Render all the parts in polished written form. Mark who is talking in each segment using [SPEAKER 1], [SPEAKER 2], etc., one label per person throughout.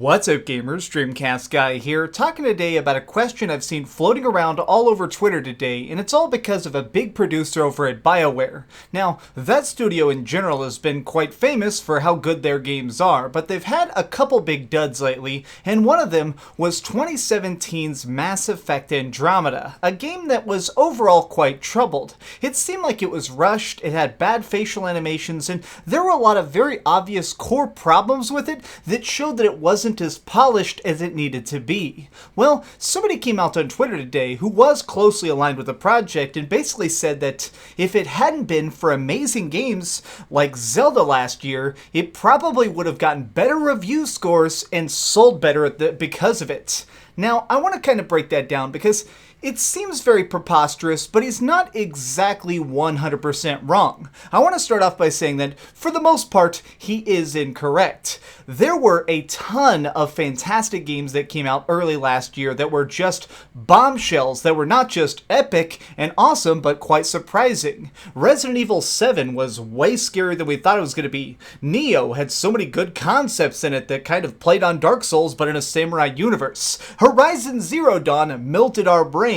[SPEAKER 1] What's up gamers, DreamcastGuy here, talking today about a question I've seen floating around all over Twitter today, and it's all because of a big producer over at Bioware. Now, that studio in general has been quite famous for how good their games are, but they've had a couple big duds lately, and one of them was 2017's Mass Effect Andromeda, a game that was overall quite troubled. It seemed like it was rushed, it had bad facial animations, and there were a lot of very obvious core problems with it that showed that it wasn't as polished as it needed to be. Well, somebody came out on Twitter today who was closely aligned with the project and basically said that if it hadn't been for amazing games like Zelda last year, it probably would have gotten better review scores and sold better because of it. Now, I want to kind of break that down because it seems very preposterous, but he's not exactly 100% wrong. I want to start off by saying that, for the most part, he is incorrect. There were a ton of fantastic games that came out early last year that were just bombshells, that were not just epic and awesome, but quite surprising. Resident Evil 7 was way scarier than we thought it was going to be. Neo had so many good concepts in it that kind of played on Dark Souls, but in a samurai universe. Horizon Zero Dawn melted our brains.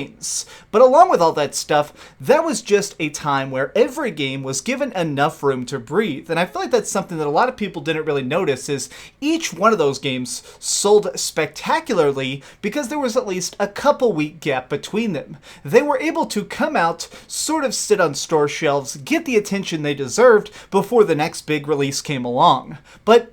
[SPEAKER 1] But along with all that stuff, that was just a time where every game was given enough room to breathe. And I feel like that's something that a lot of people didn't really notice, is each one of those games sold spectacularly because there was at least a couple week gap between them. They were able to come out, sort of sit on store shelves, get the attention they deserved before the next big release came along. But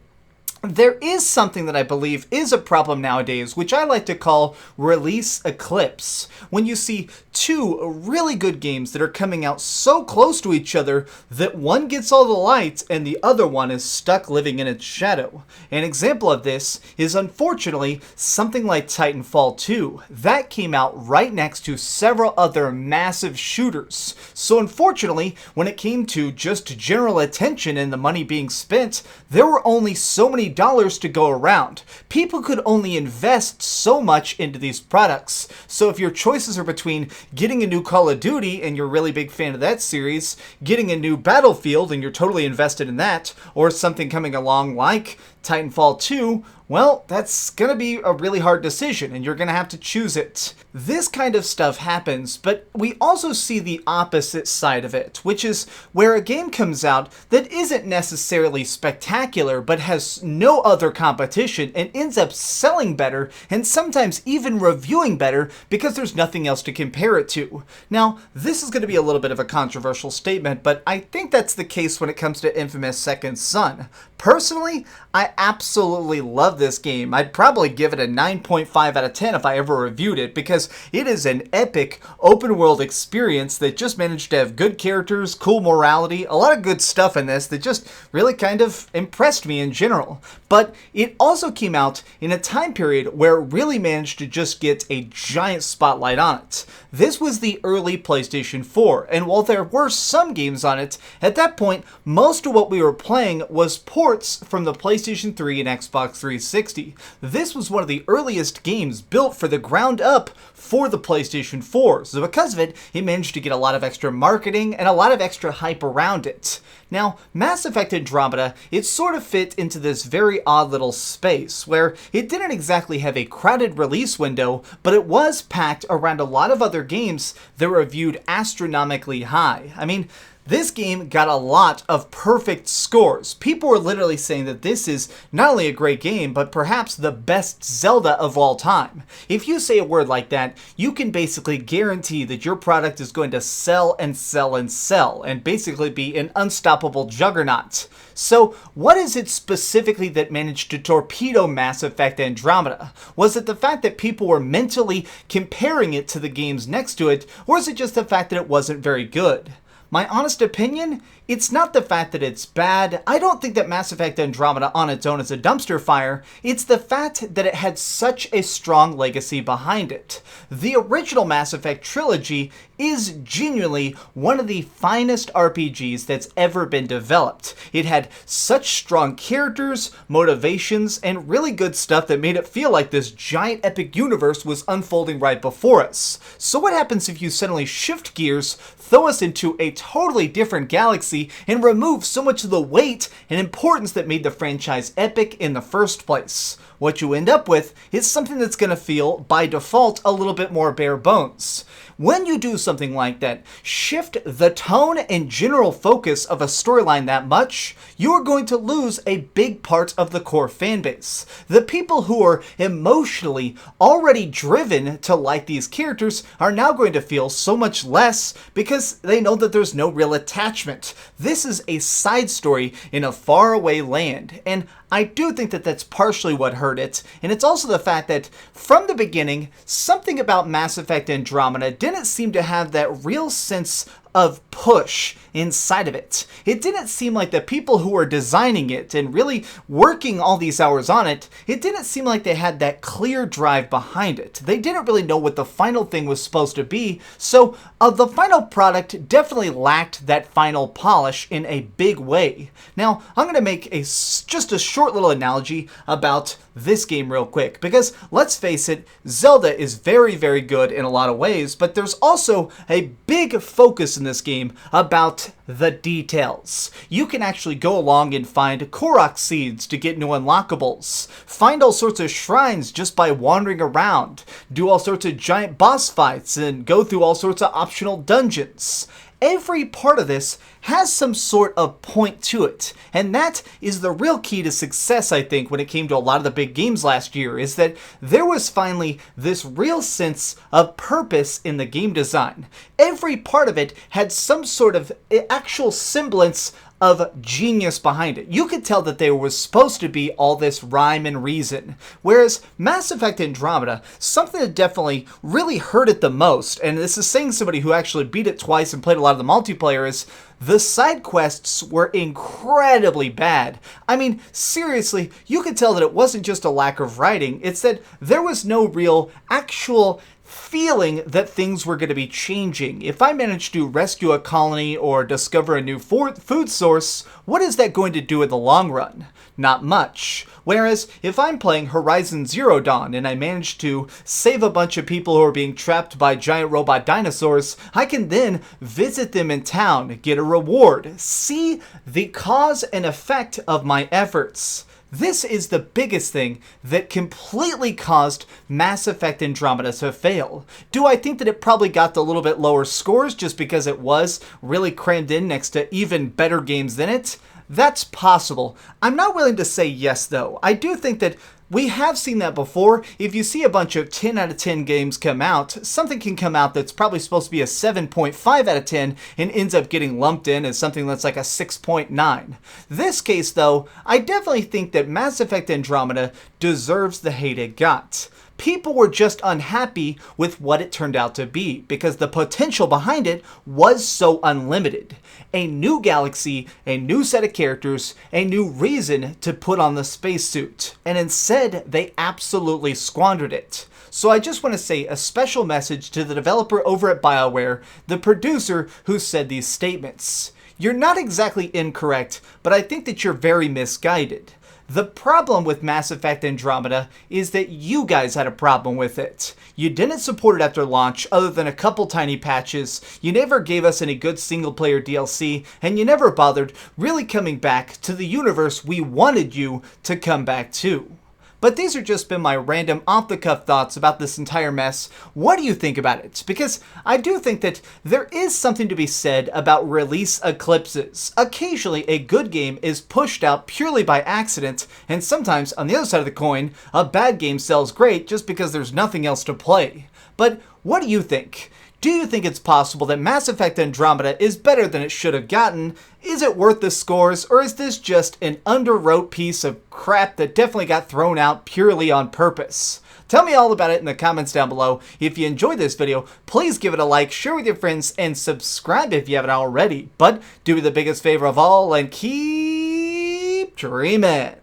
[SPEAKER 1] there is something that I believe is a problem nowadays, which I like to call release eclipse. When you see two really good games that are coming out so close to each other that one gets all the light and the other one is stuck living in its shadow. An example of this is, unfortunately, something like Titanfall 2. That came out right next to several other massive shooters. So unfortunately, when it came to just general attention and the money being spent, there were only so many dollars to go around. People could only invest so much into these products. So if your choices are between getting a new Call of Duty and you're a really big fan of that series, getting a new Battlefield and you're totally invested in that, or something coming along like Titanfall 2, well, that's gonna be a really hard decision and you're gonna have to choose it. This kind of stuff happens, but we also see the opposite side of it, which is where a game comes out that isn't necessarily spectacular but has no other competition and ends up selling better and sometimes even reviewing better because there's nothing else to compare it to. Now, this is going to be a little bit of a controversial statement, but I think that's the case when it comes to Infamous Second Son. Personally, I absolutely love this game. I'd probably give it a 9.5 out of 10 if I ever reviewed it, because it is an epic open world experience that just managed to have good characters, cool morality, a lot of good stuff in this that just really kind of impressed me in general. But it also came out in a time period where it really managed to just get a giant spotlight on it. This was the early PlayStation 4, and while there were some games on it, at that point, most of what we were playing was ports from the PlayStation 3 and Xbox 360. This was one of the earliest games built for the ground up for the PlayStation 4, so because of it, it managed to get a lot of extra marketing and a lot of extra hype around it. Now, Mass Effect Andromeda, it sort of fit into this very odd little space, where it didn't exactly have a crowded release window, but it was packed around a lot of other games that were viewed astronomically high. I mean, this game got a lot of perfect scores. People were literally saying that this is not only a great game, but perhaps the best Zelda of all time. If you say a word like that, you can basically guarantee that your product is going to sell and sell and sell, and basically be an unstoppable juggernaut. So, what is it specifically that managed to torpedo Mass Effect Andromeda? Was it the fact that people were mentally comparing it to the games next to it, or is it just the fact that it wasn't very good? My honest opinion? It's not the fact that it's bad. I don't think that Mass Effect Andromeda on its own is a dumpster fire. It's the fact that it had such a strong legacy behind it. The original Mass Effect trilogy is genuinely one of the finest RPGs that's ever been developed. It had such strong characters, motivations, and really good stuff that made it feel like this giant epic universe was unfolding right before us. So what happens if you suddenly shift gears, throw us into a totally different galaxy, and remove so much of the weight and importance that made the franchise epic in the first place? What you end up with is something that's going to feel, by default, a little bit more bare bones. When you do something like that, shift the tone and general focus of a storyline that much, you're going to lose a big part of the core fanbase. The people who are emotionally already driven to like these characters are now going to feel so much less because they know that there's no real attachment. This is a side story in a faraway land, and I do think that that's partially what hurt it, and it's also the fact that from the beginning, something about Mass Effect Andromeda didn't seem to have that real sense of push inside of it. It didn't seem like the people who were designing it and really working all these hours on it, it didn't seem like they had that clear drive behind it. They didn't really know what the final thing was supposed to be, so the final product definitely lacked that final polish in a big way. Now, I'm going to make just a short little analogy about this game real quick, because let's face it, Zelda is very, very good in a lot of ways, but there's also a big focus in this game about the details. You can actually go along and find Korok seeds to get new unlockables, find all sorts of shrines just by wandering around, do all sorts of giant boss fights, and go through all sorts of optional dungeons. Every part of this has some sort of point to it, and that is the real key to success, I think, when it came to a lot of the big games last year, is that there was finally this real sense of purpose in the game design. Every part of it had some sort of actual semblance of genius behind it. You could tell that there was supposed to be all this rhyme and reason. Whereas Mass Effect Andromeda, something that definitely really hurt it the most, and this is saying somebody who actually beat it twice and played a lot of the multiplayer, is the side quests were incredibly bad. I mean, seriously, you could tell that it wasn't just a lack of writing, it's that there was no real actual feeling that things were going to be changing. If I manage to rescue a colony or discover a new food source, what is that going to do in the long run? Not much. Whereas if I'm playing Horizon Zero Dawn and I manage to save a bunch of people who are being trapped by giant robot dinosaurs, I can then visit them in town, get a reward, see the cause and effect of my efforts. This is the biggest thing that completely caused Mass Effect Andromeda to fail. Do I think that it probably got the little bit lower scores just because it was really crammed in next to even better games than it? That's possible. I'm not willing to say yes, though. I do think that we have seen that before. If you see a bunch of 10 out of 10 games come out, something can come out that's probably supposed to be a 7.5 out of 10 and ends up getting lumped in as something that's like a 6.9. This case, though, I definitely think that Mass Effect Andromeda deserves the hate it got. People were just unhappy with what it turned out to be because the potential behind it was so unlimited. A new galaxy, a new set of characters, a new reason to put on the spacesuit. And instead, they absolutely squandered it. So I just want to say a special message to the developer over at Bioware, the producer who said these statements. You're not exactly incorrect, but I think that you're very misguided. The problem with Mass Effect Andromeda is that you guys had a problem with it. You didn't support it after launch other than a couple tiny patches, you never gave us any good single-player DLC, and you never bothered really coming back to the universe we wanted you to come back to. But these have just been my random off-the-cuff thoughts about this entire mess. What do you think about it? Because I do think that there is something to be said about release eclipses. Occasionally, a good game is pushed out purely by accident, and sometimes, on the other side of the coin, a bad game sells great just because there's nothing else to play. But what do you think? Do you think it's possible that Mass Effect Andromeda is better than it should have gotten? Is it worth the scores, or is this just an underwrote piece of crap that definitely got thrown out purely on purpose? Tell me all about it in the comments down below. If you enjoyed this video, please give it a like, share with your friends, and subscribe if you haven't already. But do me the biggest favor of all and keep dreaming.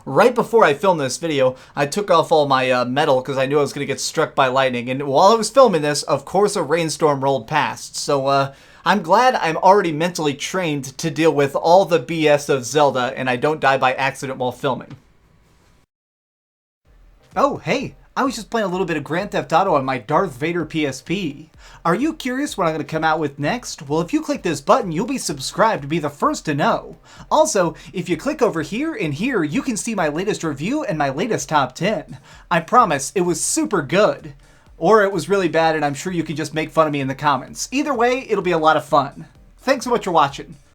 [SPEAKER 1] Right before I filmed this video, I took off all my metal because I knew I was going to get struck by lightning. And while I was filming this, of course, a rainstorm rolled past. So I'm glad I'm already mentally trained to deal with all the BS of Zelda and I don't die by accident while filming. Oh, hey, I was just playing a little bit of Grand Theft Auto on my Darth Vader PSP. Are you curious what I'm going to come out with next? Well, if you click this button, you'll be subscribed to be the first to know. Also, if you click over here and here, you can see my latest review and my latest top 10. I promise, it was super good. Or it was really bad and I'm sure you can just make fun of me in the comments. Either way, it'll be a lot of fun. Thanks so much for watching.